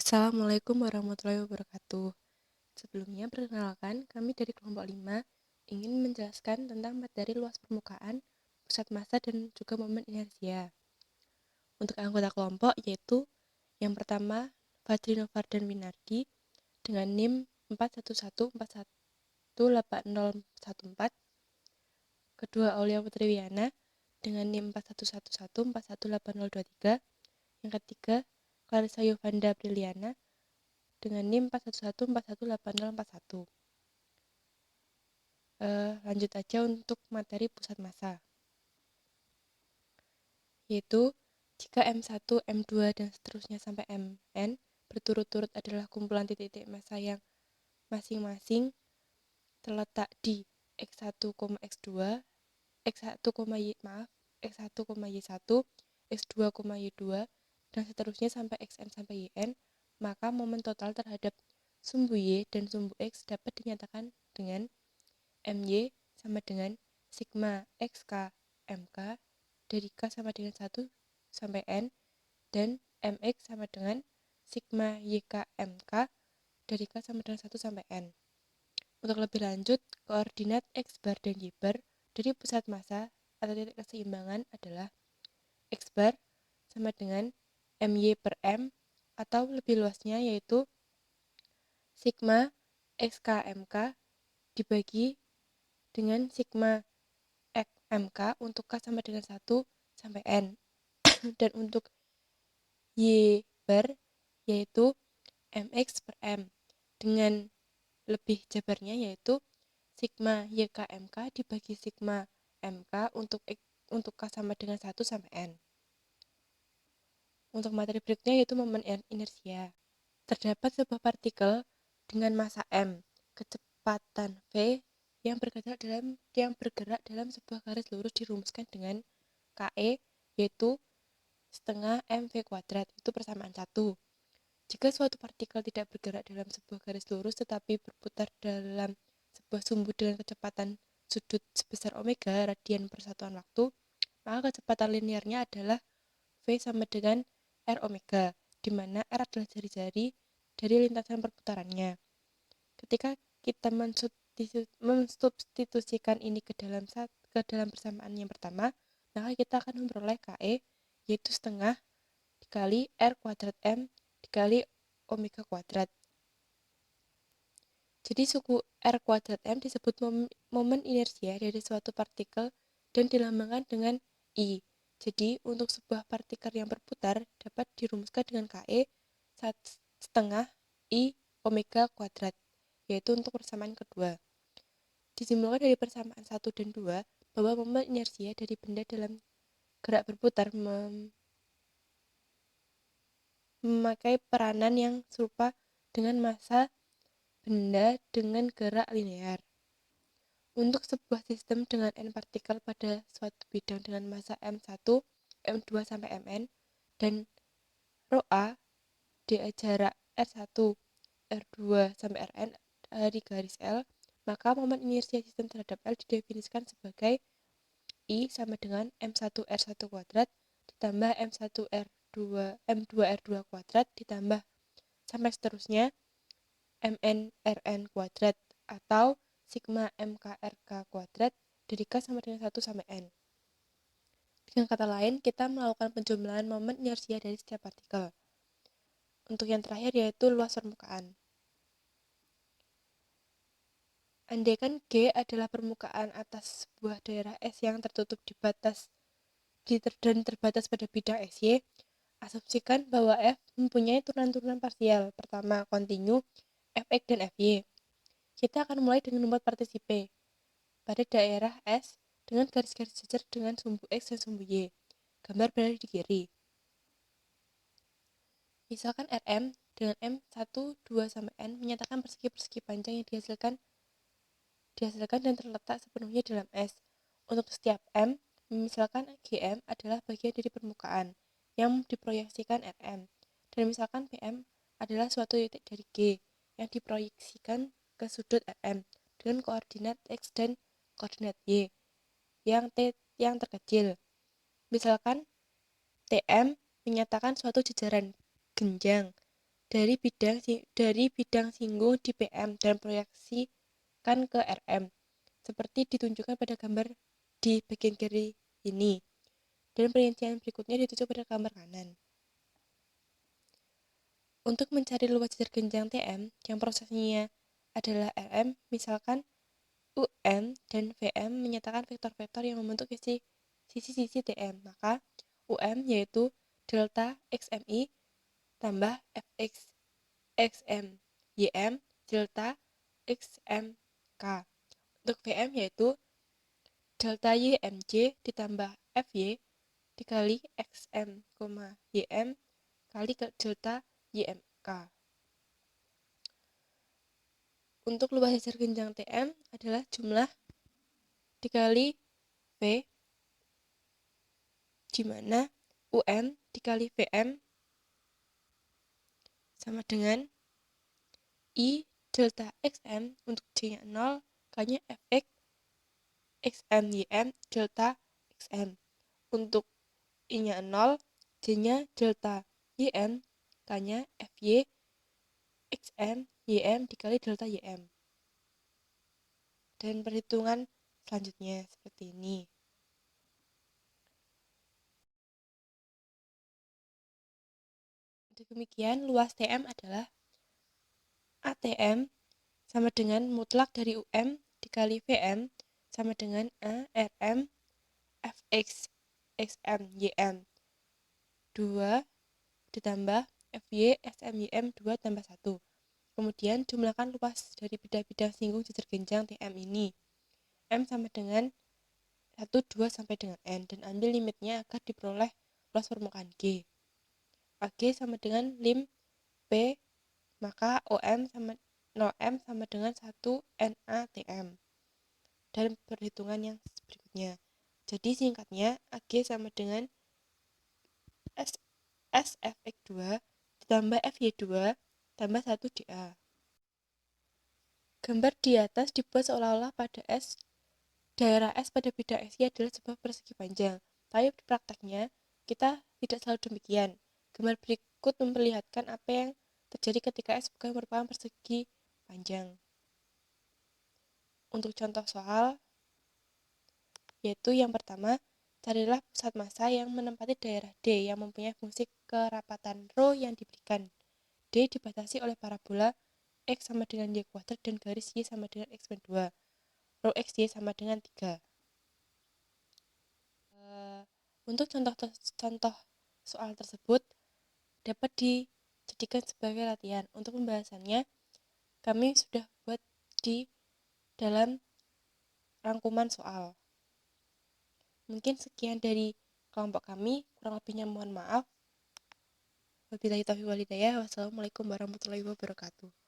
Assalamualaikum warahmatullahi wabarakatuh. Sebelumnya, perkenalkan, kami dari kelompok 5 ingin menjelaskan tentang materi luas permukaan, pusat massa, dan juga momen inersia. Untuk anggota kelompok yaitu yang pertama, Fajri Novar dan Winardi dengan NIM 4114148014, kedua Aulia Putri Wiana dengan NIM 4111418023, yang ketiga Clarissa Yovanda Briliana dengan NIM 411418041. Lanjut aja untuk materi pusat massa, yaitu jika M1, M2, dan seterusnya sampai Mn berturut-turut adalah kumpulan titik-titik massa yang masing-masing terletak di X1, X2, X1, X1, Y1, X2, Y2, dan seterusnya sampai Xn sampai Yn, maka momen total terhadap sumbu Y dan sumbu X dapat dinyatakan dengan My sama dengan sigma Xk Mk dari K sama dengan 1 sampai N, dan Mx sama dengan sigma Yk Mk dari K sama dengan 1 sampai N. Untuk lebih lanjut, koordinat X bar dan Y bar dari pusat massa atau titik keseimbangan adalah X bar sama dengan My per M, atau lebih luasnya yaitu sigma Xk Mk dibagi dengan sigma Mk untuk K sama dengan 1 sampai N. Dan untuk Y bar yaitu Mx per M dengan lebih jabarnya yaitu sigma YkMK dibagi sigma Mk untuk K sama dengan 1 sampai N. Untuk materi berikutnya yaitu momen inersia. Terdapat sebuah partikel dengan massa M, kecepatan V yang bergerak dalam sebuah garis lurus dirumuskan dengan KE yaitu setengah mv kuadrat, itu persamaan 1. Jika suatu partikel tidak bergerak dalam sebuah garis lurus tetapi berputar dalam sebuah sumbu dengan kecepatan sudut sebesar omega radian per satuan waktu, maka kecepatan linearnya adalah V sama dengan R omega, di mana R adalah jari-jari dari lintasan perputarannya. Ketika kita mensubstitusikan ini ke dalam persamaan yang pertama, maka kita akan memperoleh KE yaitu setengah dikali R kuadrat M dikali omega kuadrat. Jadi suku R kuadrat M disebut momen inersia dari suatu partikel dan dilambangkan dengan I. Jadi untuk sebuah partikel yang berputar dapat dirumuskan dengan KE setengah I omega kuadrat, yaitu untuk persamaan kedua. Disimpulkan dari persamaan 1 dan 2 bahwa momen inersia dari benda dalam gerak berputar memakai peranan yang serupa dengan massa benda dengan gerak linear. Untuk sebuah sistem dengan n partikel pada suatu bidang dengan massa M1, M2 sampai Mn dan ρa jarak R1, R2 sampai Rn dari garis L, maka momen inersia sistem terhadap L didefinisikan sebagai I sama dengan M1R1 kuadrat ditambah M2R2 kuadrat ditambah sampai seterusnya MN kuadrat atau sigma MKRK kuadrat dari K sama dengan 1 sampai N. Dengan kata lain, kita melakukan penjumlahan momen inersia dari setiap partikel. Untuk yang terakhir yaitu luas permukaan. Andaikan G adalah permukaan atas sebuah daerah S yang tertutup dan terbatas pada bidang SY, asumsikan bahwa F mempunyai turunan-turunan parsial. Pertama, kontinu, Fx dan Fy. Kita akan mulai dengan membuat partisi P pada daerah S dengan garis-garis jajar dengan sumbu X dan sumbu Y. Gambar berada di kiri. Misalkan Rm dengan M1, 2, sampai N menyatakan persegi-persegi panjang yang dihasilkan dan terletak sepenuhnya dalam S. Untuk setiap M, misalkan Gm adalah bagian dari permukaan yang diproyeksikan Rm. Dan misalkan Pm adalah suatu titik dari G yang diproyeksikan ke sudut Rm dengan koordinat X dan koordinat Y yang terkecil. Misalkan Tm menyatakan suatu jajaran genjang dari bidang singgung di PM dan proyeksikan ke RM, seperti ditunjukkan pada gambar di bagian kiri ini. Dan perincian berikutnya dituju pada gambar kanan. Untuk mencari luas jajar genjang TM yang prosesnya adalah RM, misalkan UM dan VM menyatakan vektor-vektor yang membentuk sisi-sisi TM, maka UM yaitu delta XMI tambah FX XM YM delta XMK. Untuk VM yaitu delta YMJ ditambah FY dikali XM, YM kali ke delta YMK. Untuk luas jajar genjang TM adalah jumlah dikali V, di mana UM dikali VM sama dengan I delta XM untuk J-nya 0, K-nya Fx XM YM delta XM. Untuk I-nya 0, J-nya delta YM, K-nya FY XM YM dikali delta YM. Dan perhitungan selanjutnya seperti ini. Demikian luas TM adalah ATM sama dengan mutlak dari UM dikali VM sama dengan ARM Fx XM YM 2 ditambah Fy XM YM 2 tambah 1. Kemudian jumlahkan luas dari bidang-bidang singgung jajar genjang TM ini. M sama dengan 1, 2 sampai dengan N dan ambil limitnya agar diperoleh luas permukaan G. AG sama dengan lim P, maka OM sama 0M sama dengan 1 NaTM. Dan perhitungan yang berikutnya. Jadi singkatnya AG sama dengan SFX2 ditambah FY2 tambah 1 DA. Gambar di atas dibuat seolah-olah pada daerah S pada bidang XY adalah sebuah persegi panjang. Tapi di prakteknya, kita tidak selalu demikian. Gambar berikut memperlihatkan apa yang terjadi ketika S bukan merupakan persegi panjang. Untuk contoh soal, yaitu yang pertama, carilah pusat massa yang menempati daerah D yang mempunyai fungsi kerapatan rho yang diberikan. D dibatasi oleh parabola X sama dengan Y kuadrat dan garis Y sama dengan X-2. Rho X Y sama dengan 3. Untuk contoh soal tersebut dapat dijadikan sebagai latihan. Untuk pembahasannya, kami sudah buat di dalam rangkuman soal. Mungkin sekian dari kelompok kami, kurang lebihnya mohon maaf. Wabillahi taufiq wal hidayah. Wassalamualaikum warahmatullahi wabarakatuh.